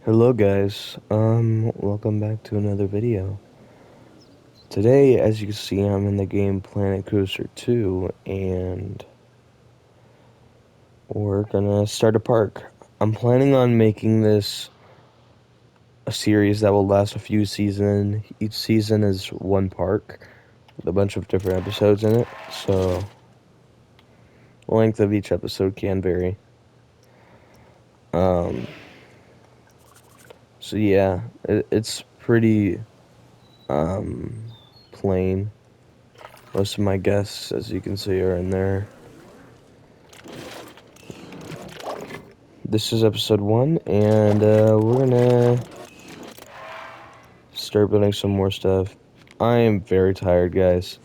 Hello guys, welcome back to another video. Today, as you can see, I'm in the game Planet Coaster 2, and we're gonna start a park. I'm planning on making this a series that will last a few seasons. Each season is one park, with a bunch of different episodes in it, so the length of each episode can vary. Um, so yeah, it's pretty, plain. Most of my guests, as you can see, are in there. This is episode 1, and we're gonna start building some more stuff. I am very tired, guys,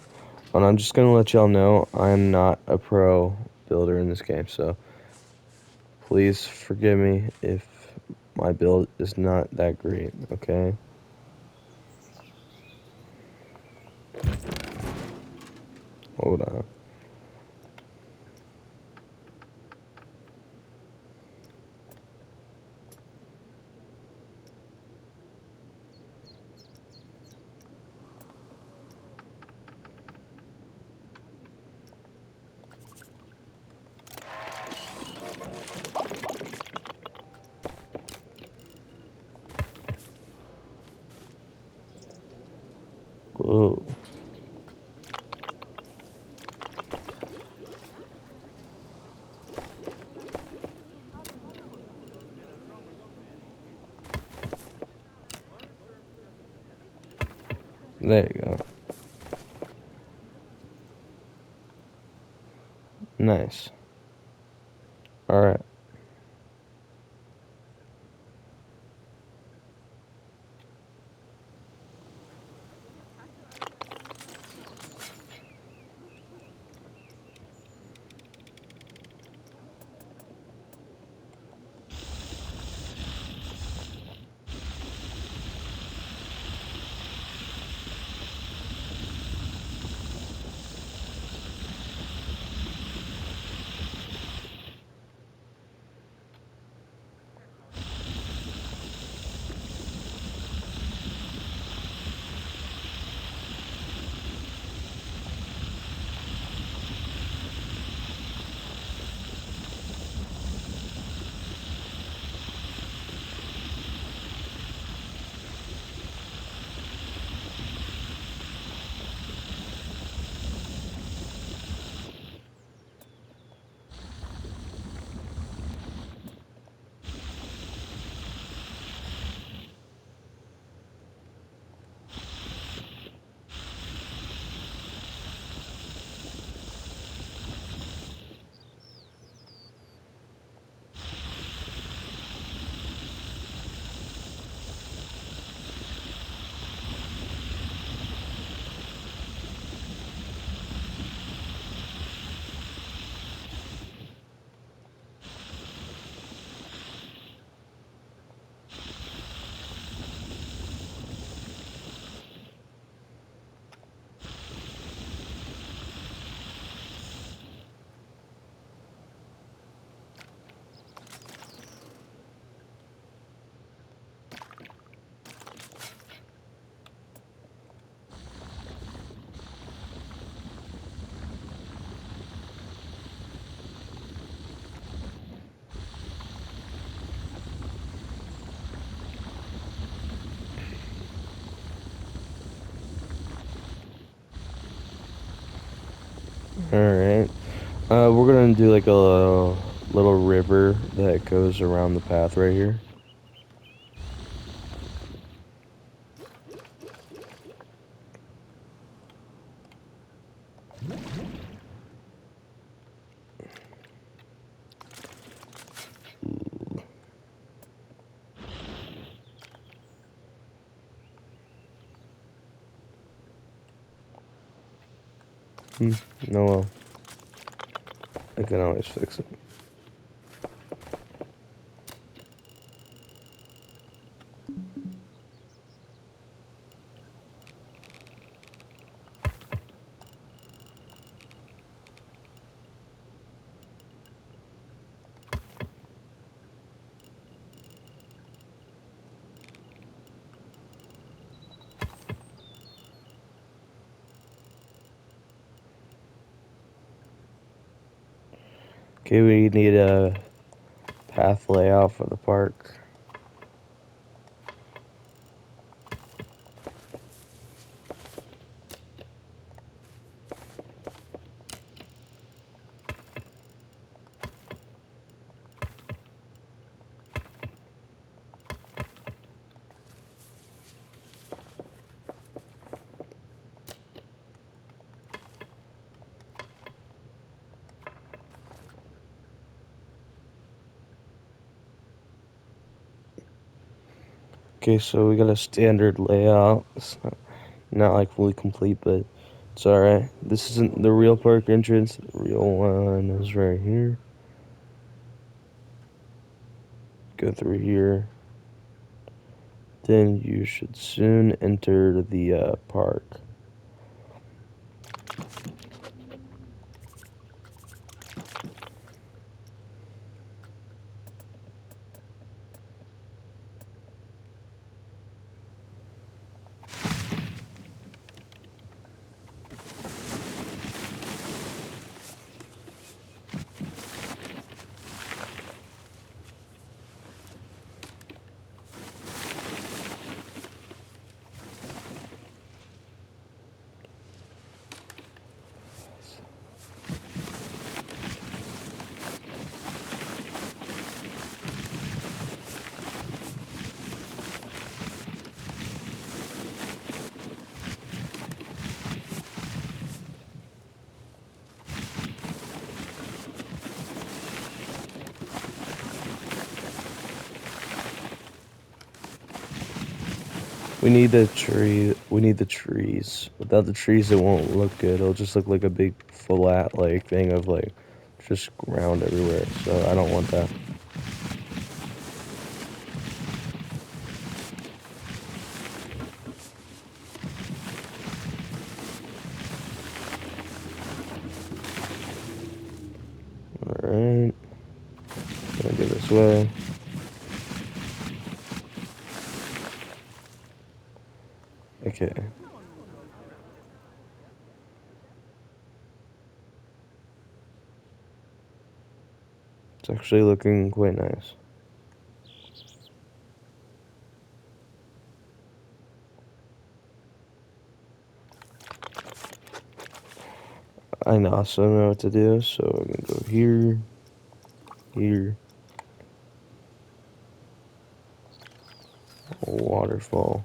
and I'm just gonna let y'all know I'm not a pro builder in this game, so please forgive me if my build is not that great, okay? Hold on. Whoa. There you go. Nice. Alright. Alright. We're gonna do like a little river that goes around the path right here. No, well, I can always fix it. Okay, we need a path layout for the park. Okay, so we got a standard layout. It's not like fully complete, but it's alright. This isn't the real park entrance. The real one is right here. Go through here. Then you should soon enter the park. We need the tree. We need the trees. Without the trees, it won't look good. It'll just look like a big flat like thing of like just ground everywhere. So I don't want that. All right. Gonna go this way. Okay. It's actually looking quite nice. I also know what to do, so we're gonna go here, here, waterfall.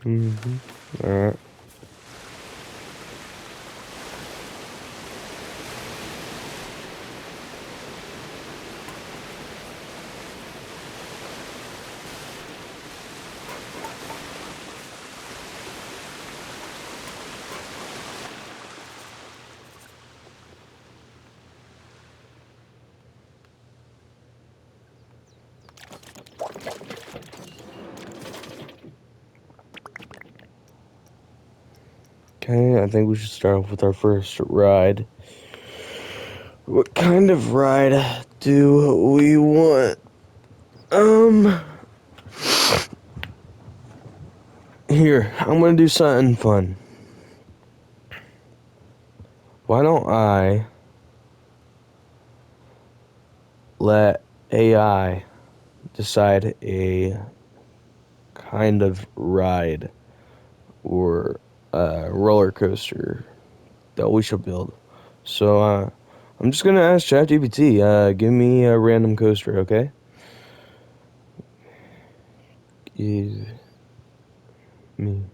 All right. Okay, I think we should start off with our first ride. What kind of ride do we want? Here, I'm gonna do something fun. Why don't I let AI decide a kind of ride or roller coaster that we should build? So, I'm just gonna ask ChatGPT, give me a random coaster, okay? Give Me.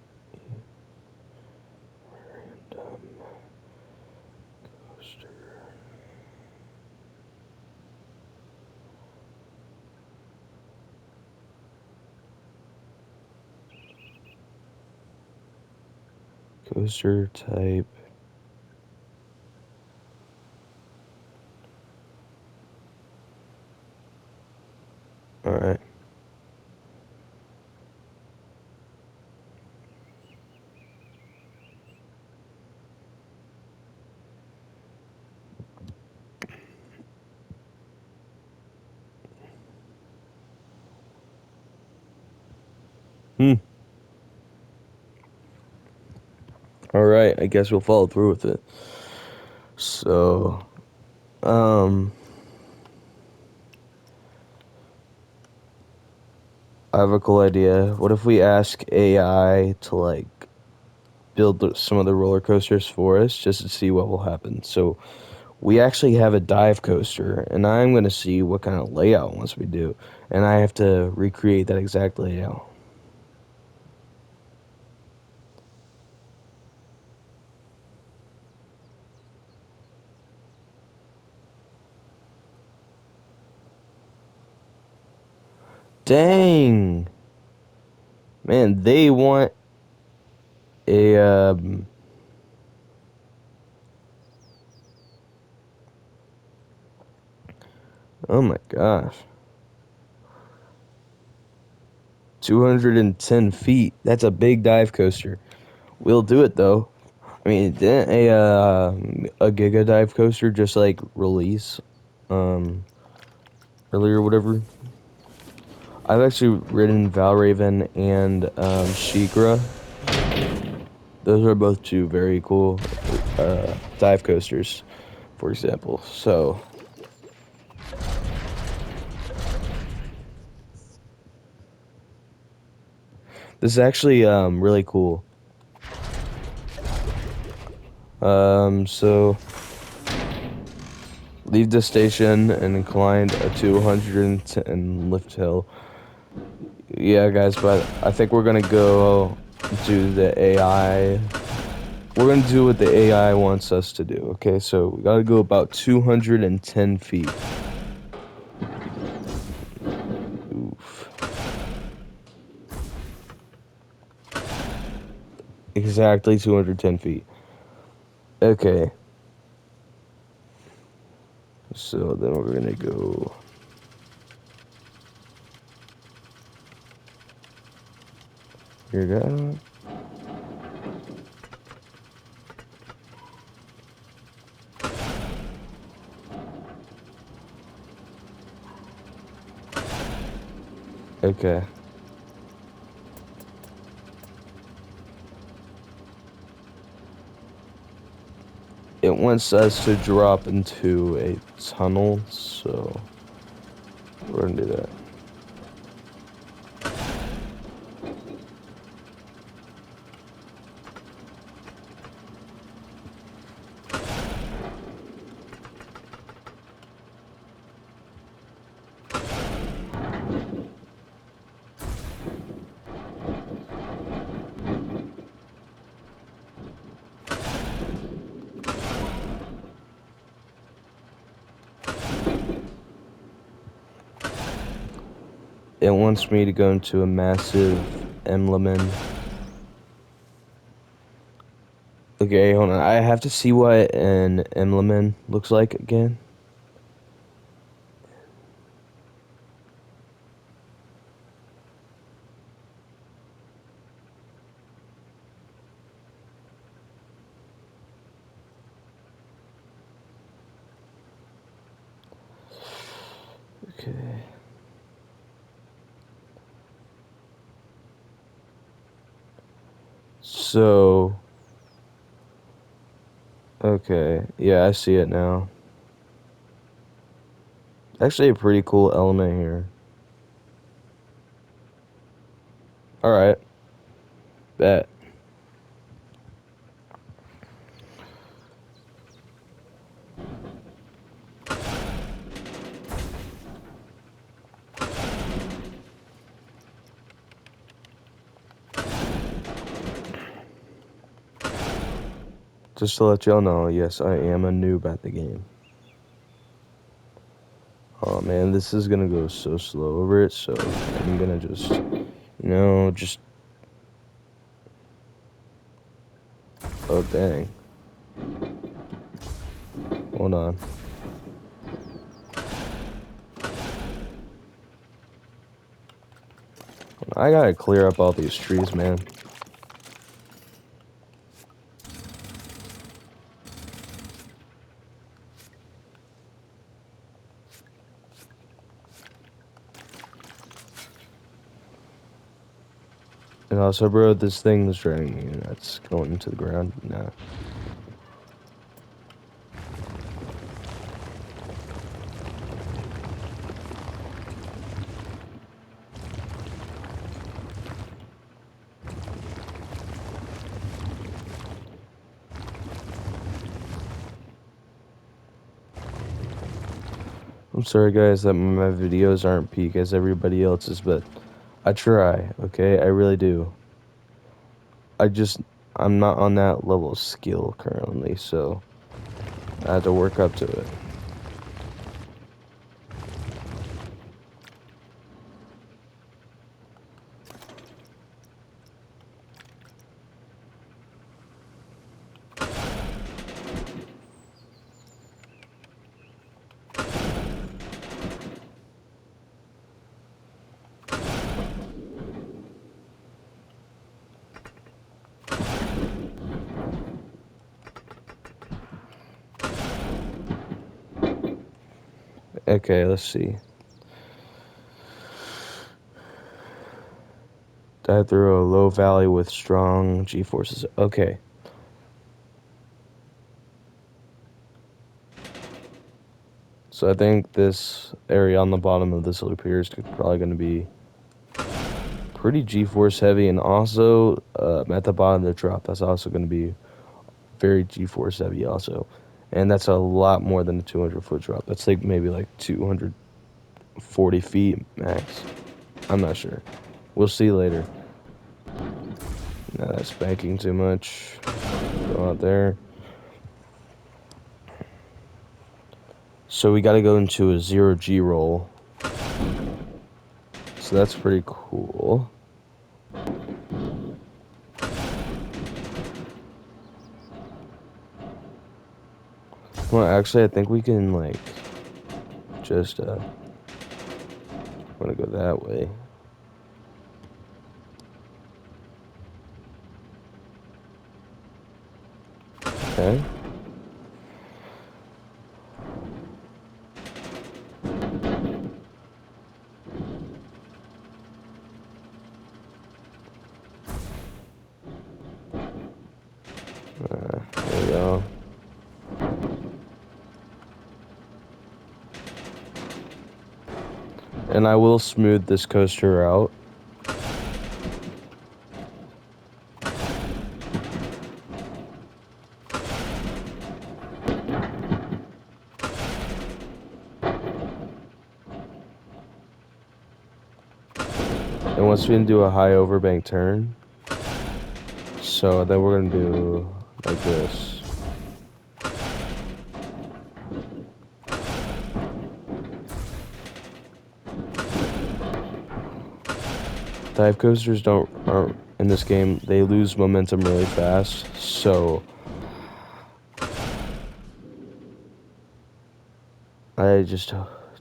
Coaster type. Alright. Alright, I guess we'll follow through with it. So, I have a cool idea. What if we ask AI to, like, build some of the roller coasters for us just to see what will happen? So, we actually have a dive coaster, and I'm going to see what kind of layout once we do. And I have to recreate that exact layout. Dang! Man, they want a, oh my gosh. 210 feet. That's a big dive coaster. We'll do it though. I mean, didn't a Giga dive coaster just like release earlier or whatever? I've actually ridden Valraven and Sheikra. Those are both two very cool dive coasters, for example. So this is actually really cool. So leave the station and incline a 210 lift hill. Yeah, guys, but I think we're gonna go do the AI. We're gonna do what the AI wants us to do. Okay, so we gotta go about 210 feet. Oof. Exactly 210 feet. Okay. So then we're gonna go. Here we go. Okay. It wants us to drop into a tunnel, so we're gonna do that. It wants me to go into a massive emblem. Okay, hold on. I have to see what an emblem looks like again. Okay. So, okay. Yeah, I see it now. Actually, a pretty cool element here. Alright. Bet. Just to let y'all know, yes, I am a noob at the game. Oh man, this is gonna go so slow over it, so I'm gonna just, oh dang. Hold on. I gotta clear up all these trees, man. And also, bro, this thing's draining me, and that's going into the ground. Nah. I'm sorry, guys, that my videos aren't peak as everybody else's, but I try, okay? I really do. I'm not on that level of skill currently, so I have to work up to it. Okay, let's see. Dive through a low valley with strong G-forces. Okay. So I think this area on the bottom of this loop here is probably going to be pretty G-force heavy, and also at the bottom of the drop, that's also going to be very G-force heavy also. And that's a lot more than a 200-foot drop. That's like maybe like 240 feet max. I'm not sure. We'll see later. No, that's banking too much. Go out there. So we got to go into a 0G roll. So that's pretty cool. Well, actually, I think we can, like, just, I'm gonna go that way. Okay. There we go. And I will smooth this coaster out. And once we can do a high overbank turn, so then we're gonna do like this. Dive coasters aren't in this game, they lose momentum really fast, so I just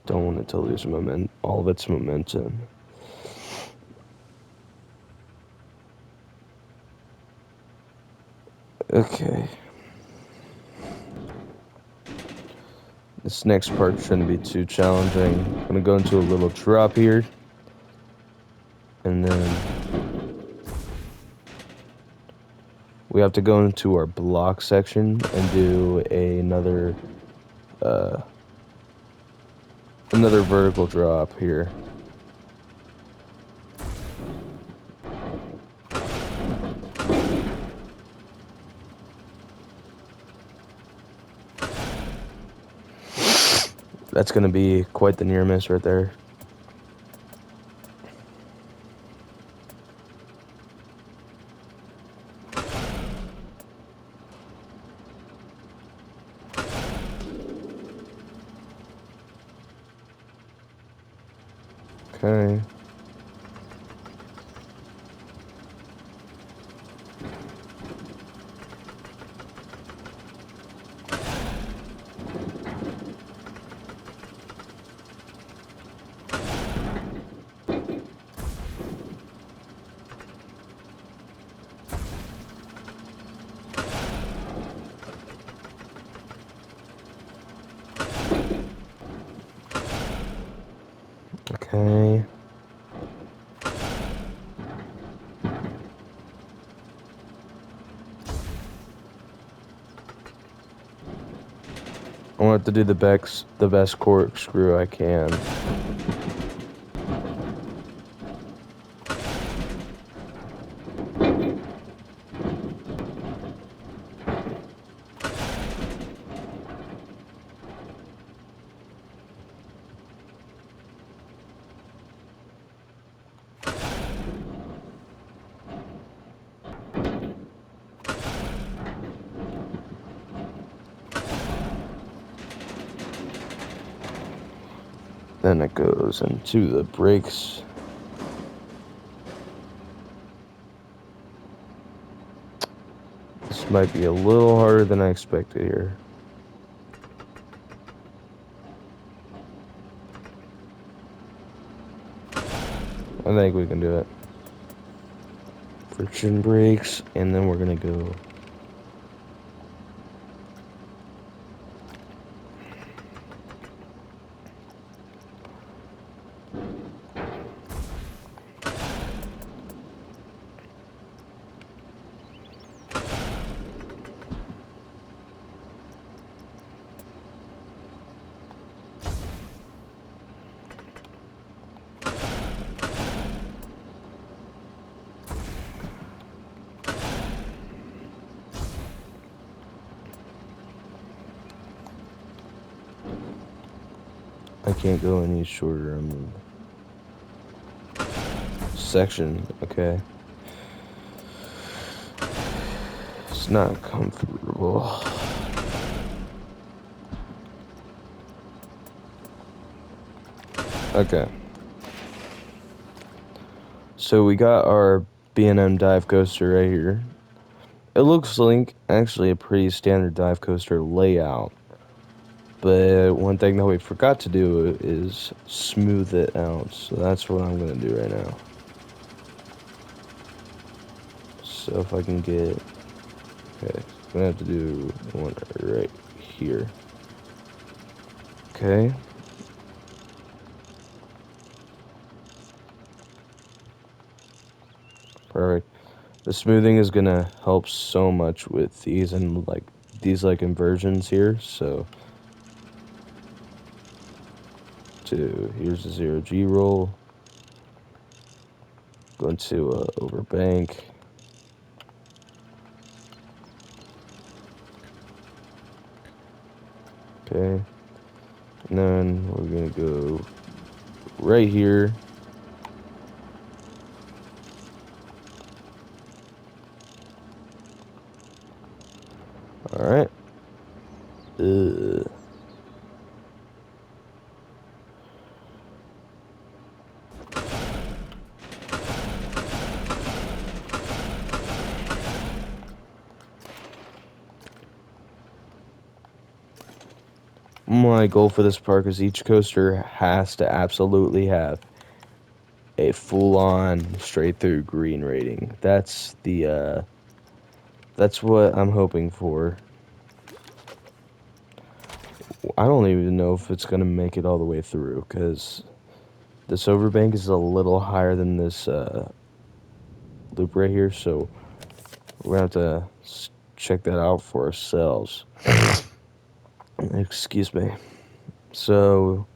don't want it to lose all of its momentum. Okay. This next part shouldn't be too challenging. I'm gonna go into a little drop here. And then we have to go into our block section and do another vertical drop here. That's gonna be quite the near miss right there. Okay. Okay. I want to do the best corkscrew I can. Then it goes into the brakes. This might be a little harder than I expected here. I think we can do it. Friction brakes, and then we're gonna go. I can't go any shorter. I'm in section, okay. It's not comfortable. Okay. So we got our B&M dive coaster right here. It looks like actually a pretty standard dive coaster layout. But one thing that we forgot to do is smooth it out. So that's what I'm going to do right now. So if I can get... Okay, I'm going to have to do one right here. Okay. Perfect. The smoothing is going to help so much with these and these inversions here. So here's the 0G roll. Going to over bank. Okay. And then we're gonna go right here. Alright. My goal for this park is each coaster has to absolutely have a full-on straight-through green rating. That's that's what I'm hoping for. I don't even know if it's gonna make it all the way through, because this overbank is a little higher than this loop right here, so we're gonna have to check that out for ourselves. Excuse me. So,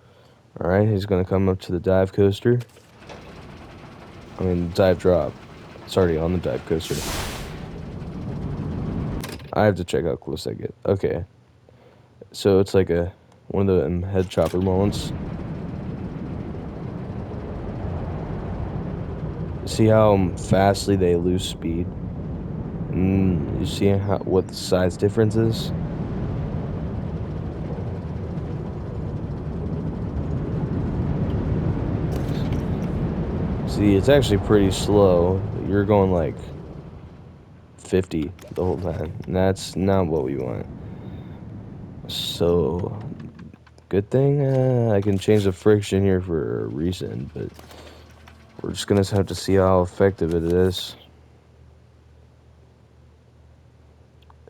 alright, he's gonna come up to the dive coaster. I mean, dive drop. It's already on the dive coaster. I have to check how close I get. Okay. So it's like one of the head chopper moments. See how fastly they lose speed? And you see what the size difference is? See, it's actually pretty slow. You're going like 50 the whole time. And that's not what we want. So, good thing I can change the friction here for a reason, but we're just gonna have to see how effective it is.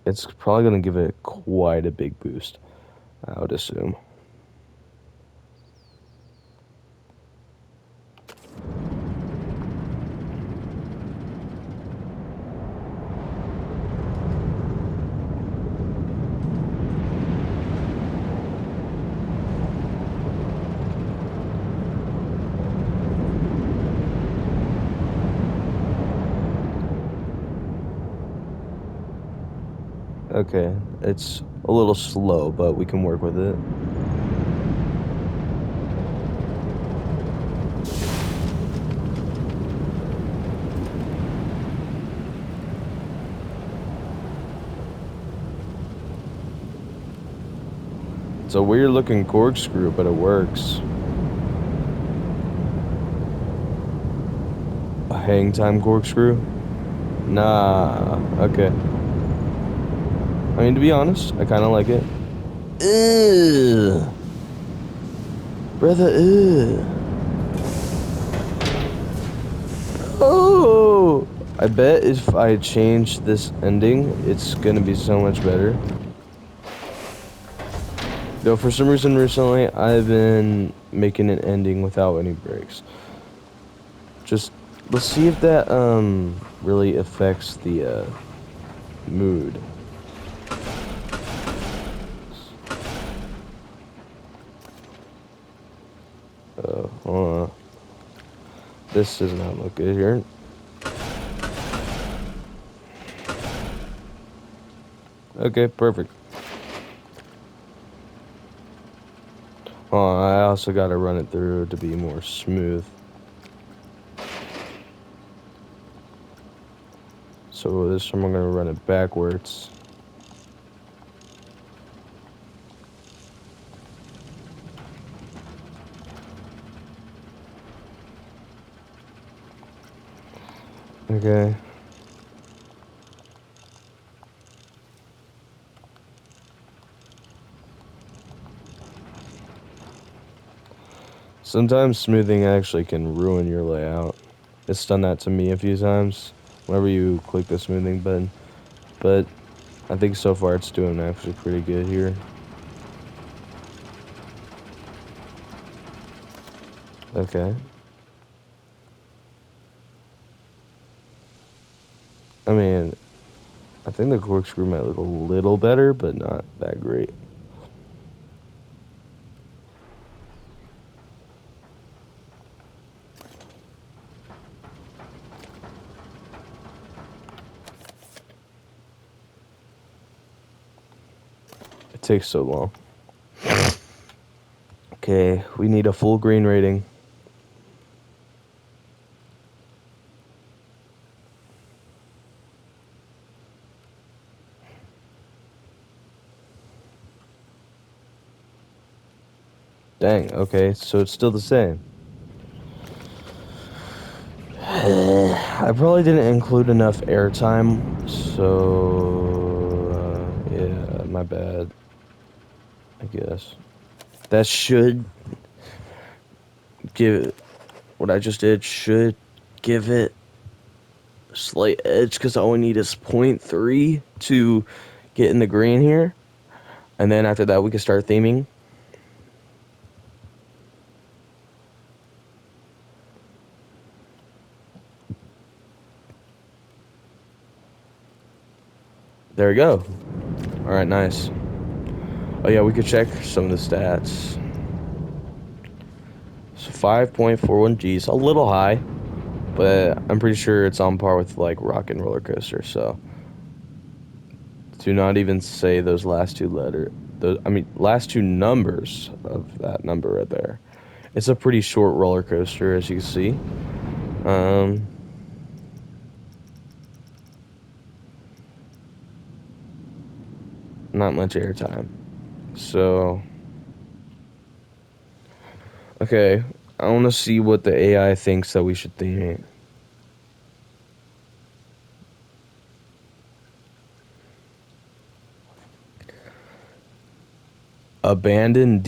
It's probably gonna give it quite a big boost, I would assume. Okay, it's a little slow, but we can work with it. It's a weird looking corkscrew, but it works. A hang time corkscrew? Nah, okay. I mean, to be honest, I kind of like it. Ugh. Brother, ugh. Oh! I bet if I change this ending, it's gonna be so much better. Though for some reason recently, I've been making an ending without any breaks. Just, let's see if that, really affects the, mood. Hold on. This does not look good here. Okay, perfect. Oh, I also gotta run it through to be more smooth. So this time I'm gonna run it backwards. Okay. Sometimes smoothing actually can ruin your layout. It's done that to me a few times whenever you click the smoothing button. But I think so far it's doing actually pretty good here. Okay. I mean, I think the corkscrew might look a little better, but not that great. It takes so long. Okay, we need a full green rating. Dang, okay, so it's still the same. I probably didn't include enough airtime, so yeah, my bad, I guess. That should give what I just did should give it a slight edge because all we need is 0.3 to get in the green here, and then after that we can start theming. There we go. All right, nice. Oh yeah, we could check some of the stats. So 5.41 G's, a little high, but I'm pretty sure it's on par with like Rock and Roller Coaster. So do not even say those last two last two numbers of that number right there. It's a pretty short roller coaster, as you can see. Not much airtime. So, okay, I want to see what the AI thinks that we should theme it. Abandoned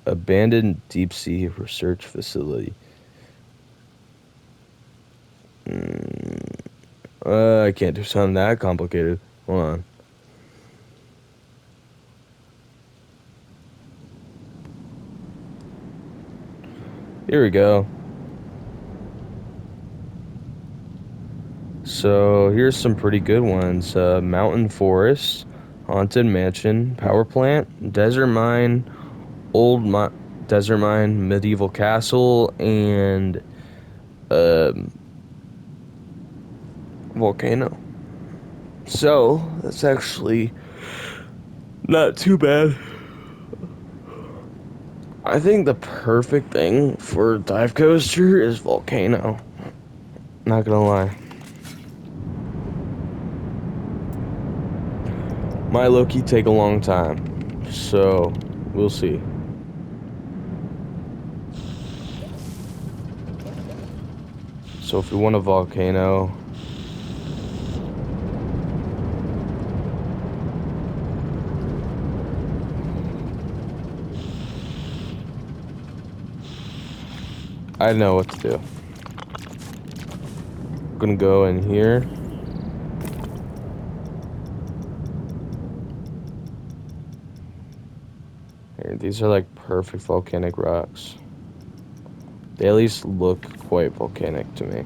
abandoned deep sea research facility. I can't do something that complicated. Hold on. Here we go. So here's some pretty good ones. Mountain Forest, Haunted Mansion, Power Plant, Desert Mine, Desert Mine, Medieval Castle, and Volcano. So that's actually not too bad. I think the perfect thing for a dive coaster is Volcano. Not gonna lie. My low-key take a long time, so we'll see. So if we want a Volcano, I know what to do. I'm gonna go in here. Here, these are like perfect volcanic rocks. They at least look quite volcanic to me.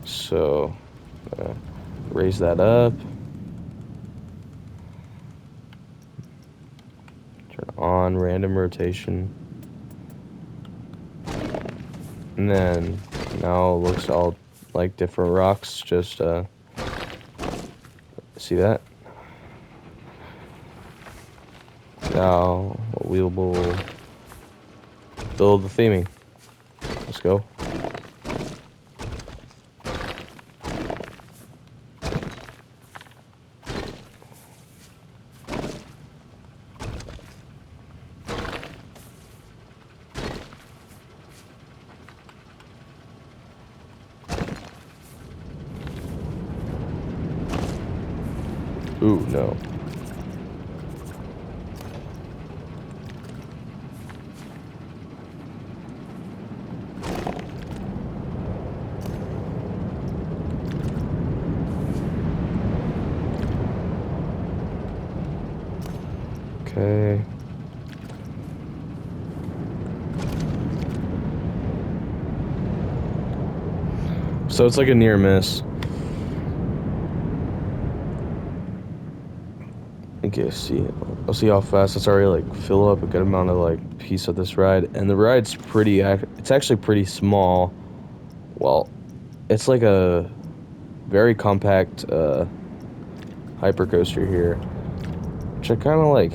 So, raise that up. Turn on random rotation. And then now it looks all like different rocks. Just see that? Now we will build the theming. Let's go. Ooh, no. Okay. So it's like a near miss. Okay, see, I'll see how fast it's already like fill up a good amount of like piece of this ride, and the ride's it's actually pretty small. Well, it's like a very compact hypercoaster here, which I kind of like.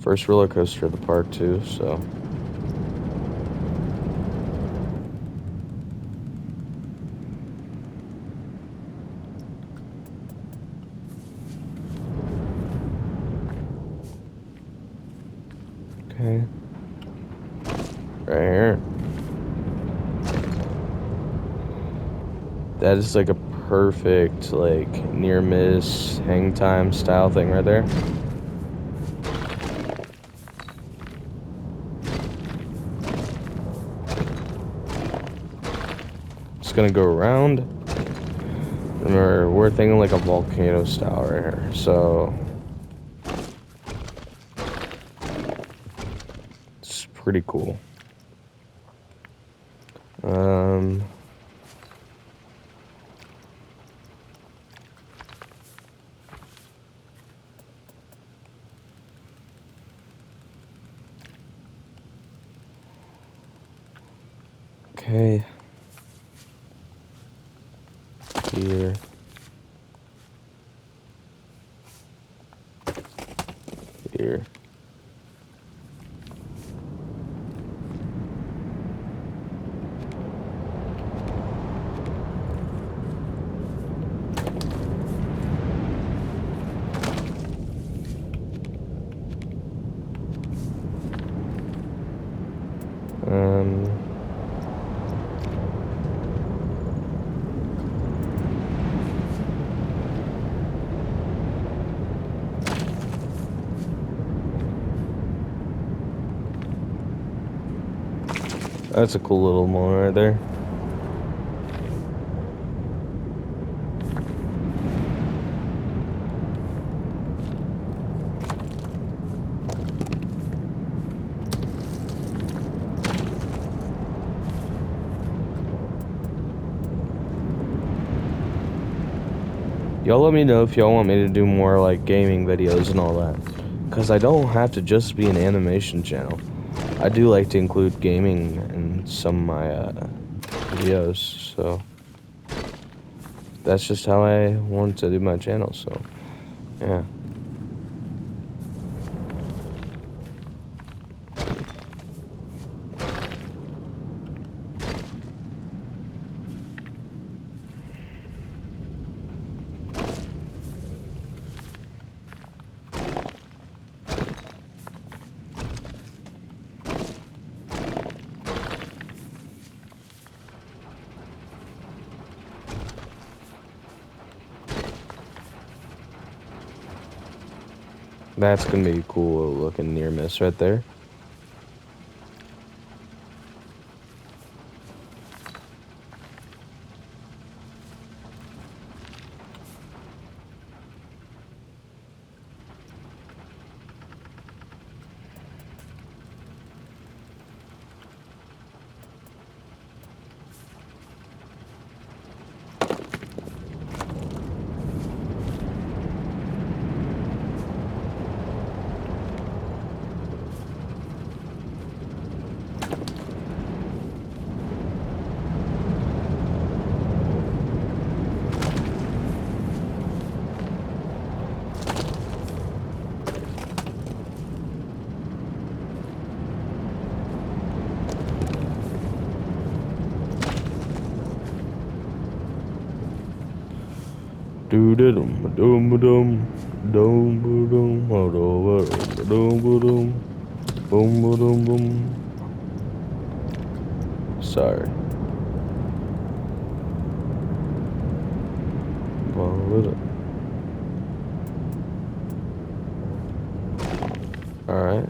First roller coaster of the park too, so. Okay. Right here. That is like a perfect like near miss hang time style thing right there. Just gonna go around. Remember, we're thinking like a volcano style right here, so it's pretty cool. Okay. Here. Here. That's a cool little moment right there. Y'all let me know if y'all want me to do more like gaming videos and all that, because I don't have to just be an animation channel. I do like to include gaming in some of my videos, so that's just how I want to do my channel, so yeah. That's gonna be a cool looking near miss right there. Do dum dum dum dum dum dum boom boom boom. Sorry. All right.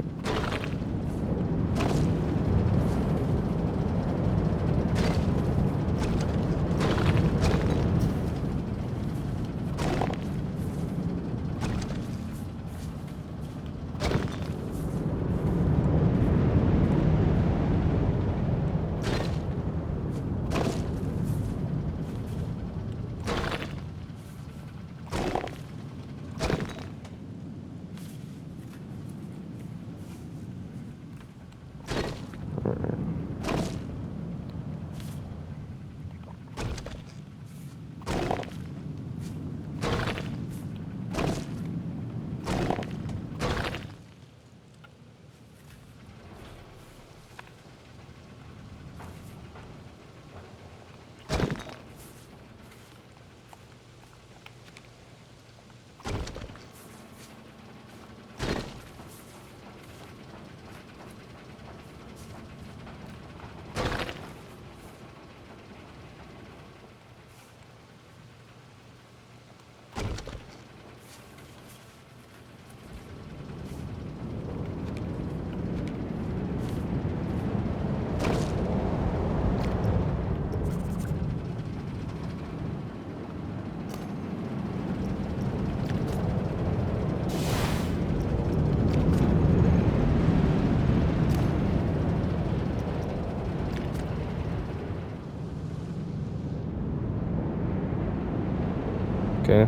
Okay.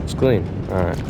It's clean. All right.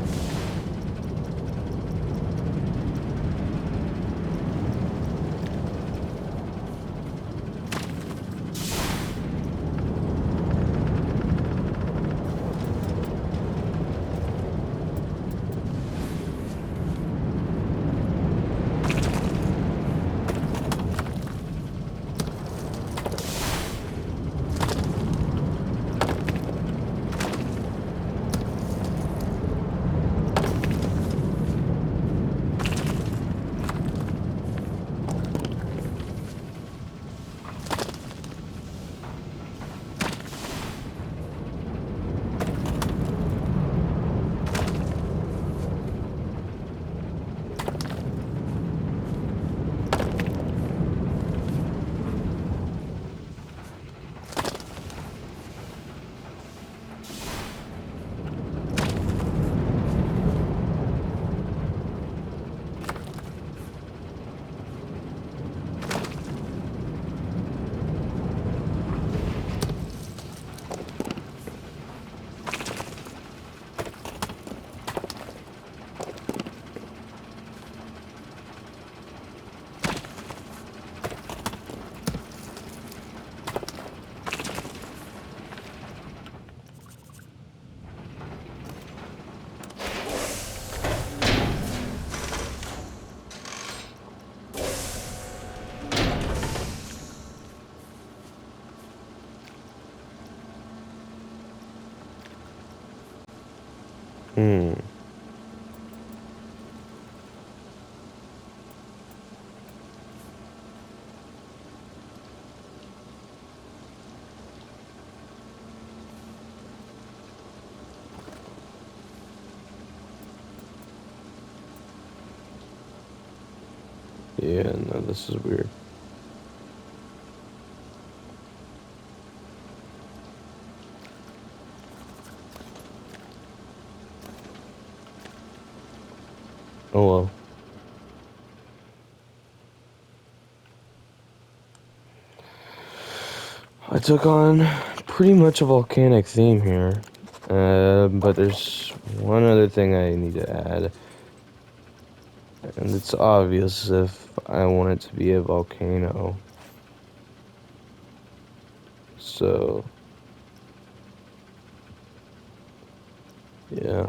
Hmm. Yeah, no, this is weird. Oh well. I took on pretty much a volcanic theme here. But there's one other thing I need to add. And it's obvious if I want it to be a volcano. So, yeah.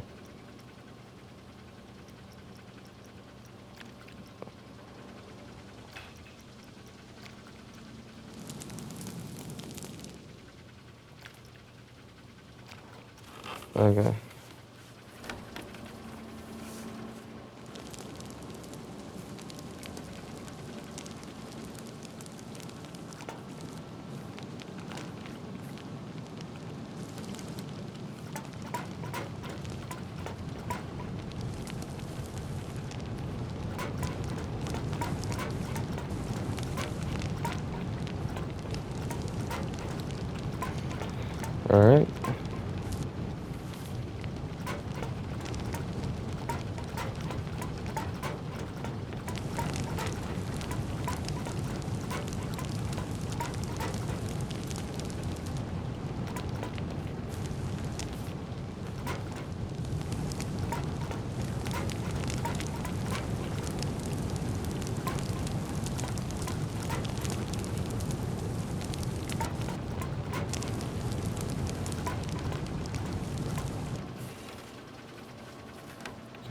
Okay. Alright.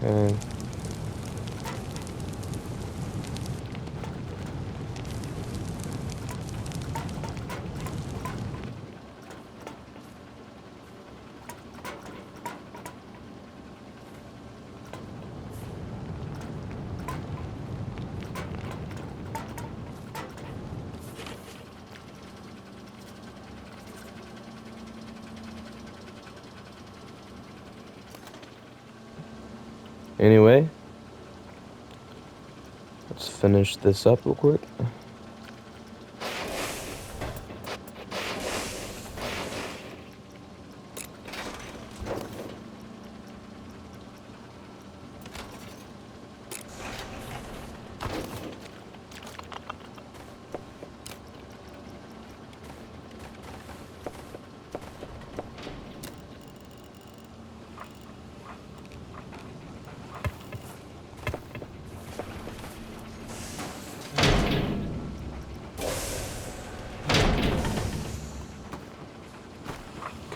Okay. Anyway, let's finish this up real quick.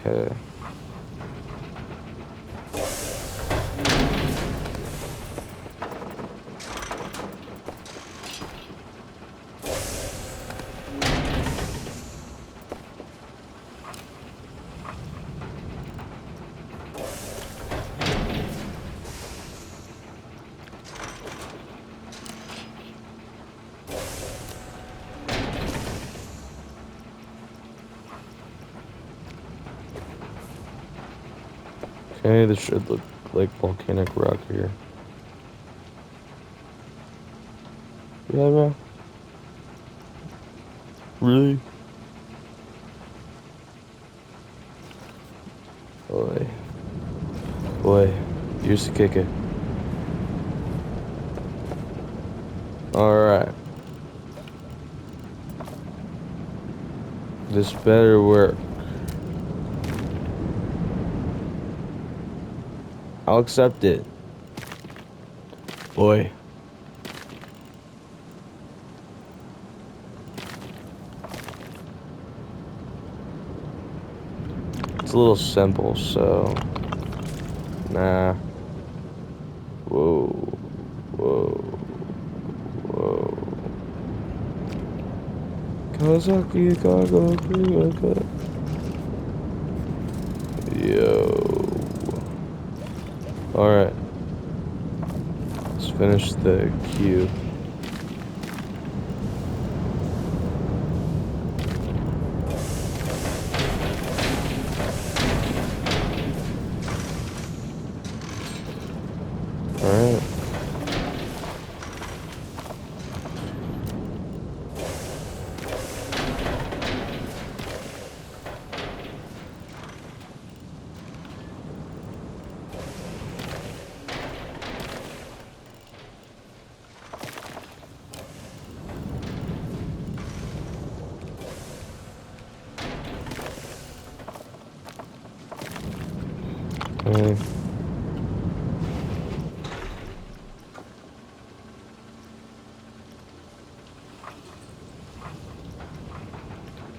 Okay. Okay, this should look like volcanic rock here. Yeah, bro. Really? Boy. Boy. Used to kick it. Alright. This better work. I'll accept it. Boy. It's a little simple, so... Nah. Whoa. Whoa. Whoa. Kawasaki, Kawasaki. Yo. Alright. Let's finish the queue. Alright.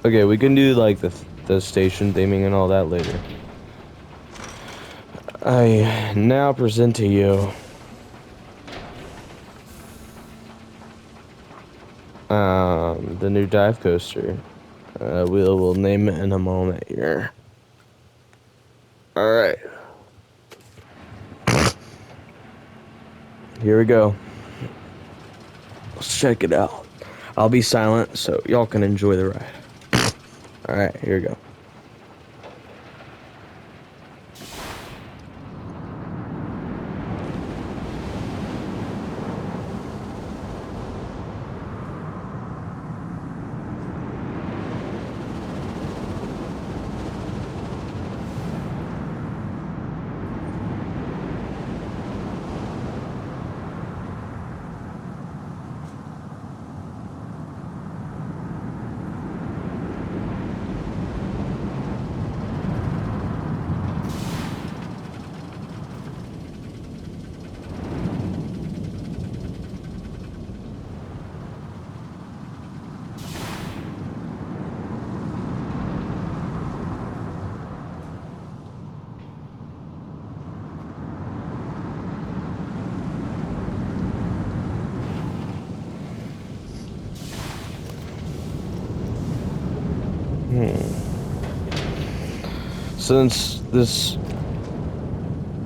Okay, we can do like the station theming and all that later. I now present to you the new dive coaster. We'll name it in a moment here. Alright. Here we go. Let's check it out. I'll be silent so y'all can enjoy the ride. Alright, here we go.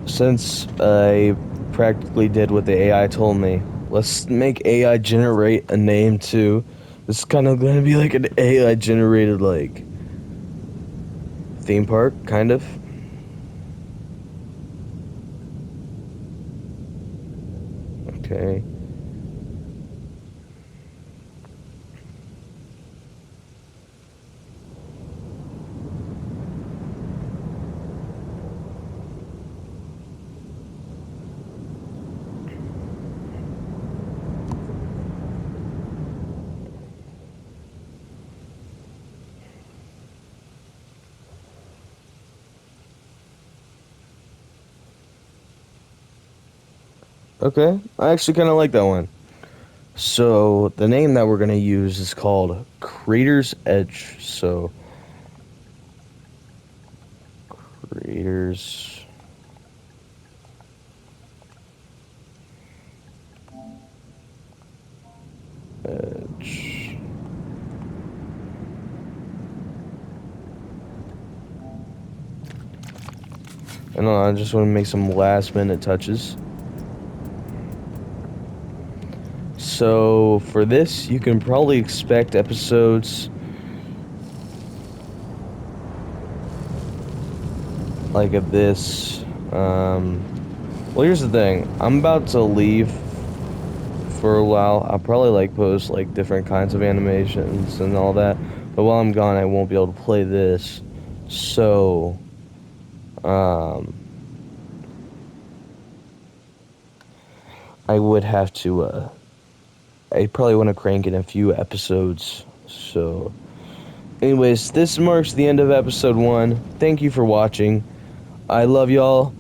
Since I practically did what the AI told me, let's make AI generate a name too. This is kind of going to be like an AI generated like theme park, kind of. Okay. Okay, I actually kind of like that one. So the name that we're gonna use is called Crater's Edge. So Crater's Edge. I just want to make some last minute touches. So for this, you can probably expect episodes like of this. Well, here's the thing. I'm about to leave for a while. I'll probably like post like different kinds of animations and all that. But while I'm gone, I won't be able to play this. So, I would have to, I probably want to crank in a few episodes. So, anyways, this marks the end of episode 1. Thank you for watching. I love y'all.